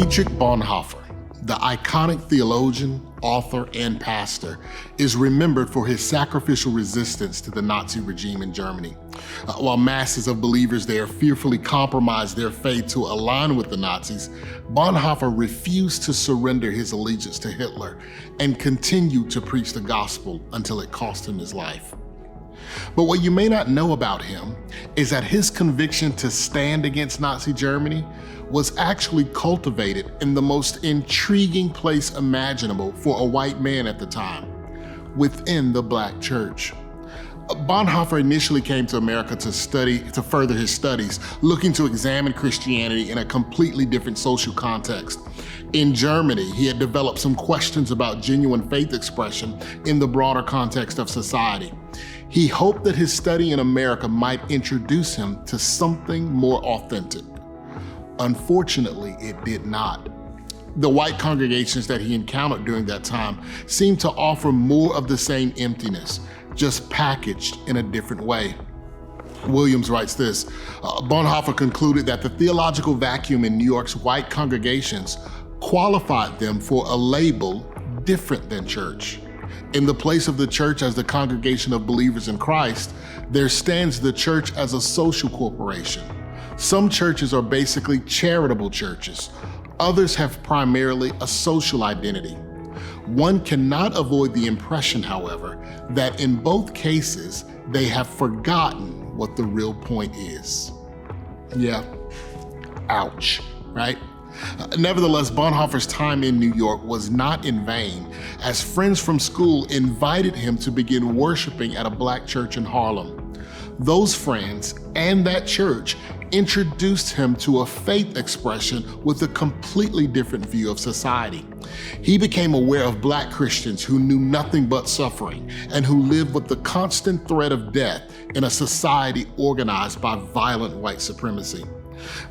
Dietrich Bonhoeffer, the iconic theologian, author, and pastor, is remembered for his sacrificial resistance to the Nazi regime in Germany. While masses of believers there fearfully compromised their faith to align with the Nazis, Bonhoeffer refused to surrender his allegiance to Hitler and continued to preach the gospel until it cost him his life. But what you may not know about him is that his conviction to stand against Nazi Germany was actually cultivated in the most intriguing place imaginable for a white man at the time, within the Black church. Bonhoeffer initially came to America to further his studies, looking to examine Christianity in a completely different social context. In Germany, he had developed some questions about genuine faith expression in the broader context of society. He hoped that his study in America might introduce him to something more authentic. Unfortunately, it did not. The white congregations that he encountered during that time seemed to offer more of the same emptiness, just packaged in a different way. Williams writes this, Bonhoeffer concluded that the theological vacuum in New York's white congregations qualified them for a label different than church. In the place of the church as the congregation of believers in Christ, there stands the church as a social corporation. Some churches are basically charitable churches. Others have primarily a social identity. One cannot avoid the impression, however, that in both cases, they have forgotten what the real point is. Yeah, ouch, right? Nevertheless, Bonhoeffer's time in New York was not in vain, as friends from school invited him to begin worshiping at a Black church in Harlem. Those friends and that church introduced him to a faith expression with a completely different view of society. He became aware of Black Christians who knew nothing but suffering and who lived with the constant threat of death in a society organized by violent white supremacy.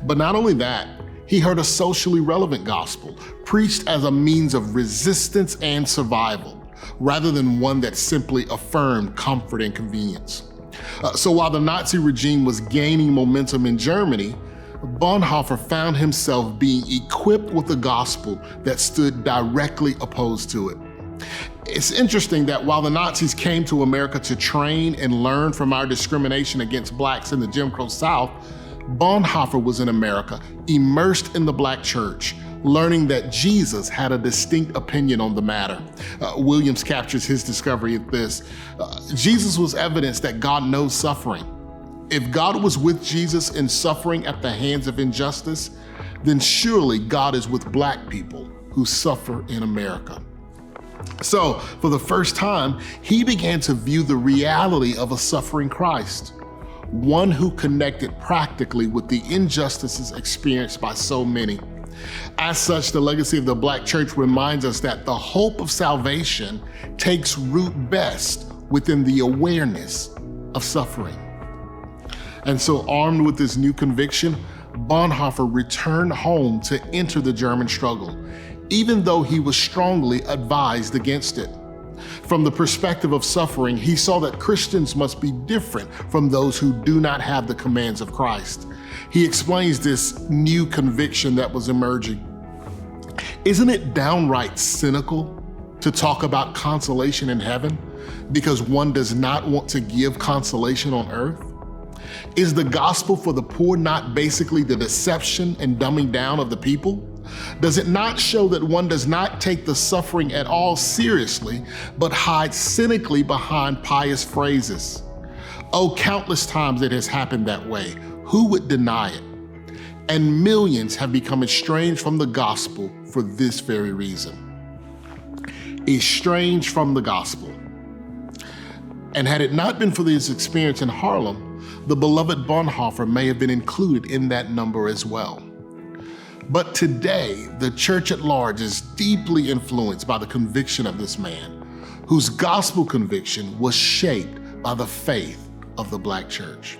But not only that, he heard a socially relevant gospel, preached as a means of resistance and survival, rather than one that simply affirmed comfort and convenience. So while the Nazi regime was gaining momentum in Germany, Bonhoeffer found himself being equipped with a gospel that stood directly opposed to it. It's interesting that while the Nazis came to America to train and learn from our discrimination against Blacks in the Jim Crow South, Bonhoeffer was in America, immersed in the Black church, learning that Jesus had a distinct opinion on the matter. Williams captures his discovery at this. Jesus was evidence that God knows suffering. If God was with Jesus in suffering at the hands of injustice, then surely God is with Black people who suffer in America. So, for the first time, he began to view the reality of a suffering Christ, one who connected practically with the injustices experienced by so many. As such, the legacy of the Black church reminds us that the hope of salvation takes root best within the awareness of suffering. And so, armed with this new conviction, Bonhoeffer returned home to enter the German struggle, even though he was strongly advised against it. From the perspective of suffering, he saw that Christians must be different from those who do not have the commands of Christ. He explains this new conviction that was emerging. Isn't it downright cynical to talk about consolation in heaven because one does not want to give consolation on earth? Is the gospel for the poor not basically the deception and dumbing down of the people? Does it not show that one does not take the suffering at all seriously, but hides cynically behind pious phrases? Oh, countless times it has happened that way. Who would deny it? And millions have become estranged from the gospel for this very reason. Estranged from the gospel. And had it not been for this experience in Harlem, the beloved Bonhoeffer may have been included in that number as well. But today, the church at large is deeply influenced by the conviction of this man, whose gospel conviction was shaped by the faith of the Black church.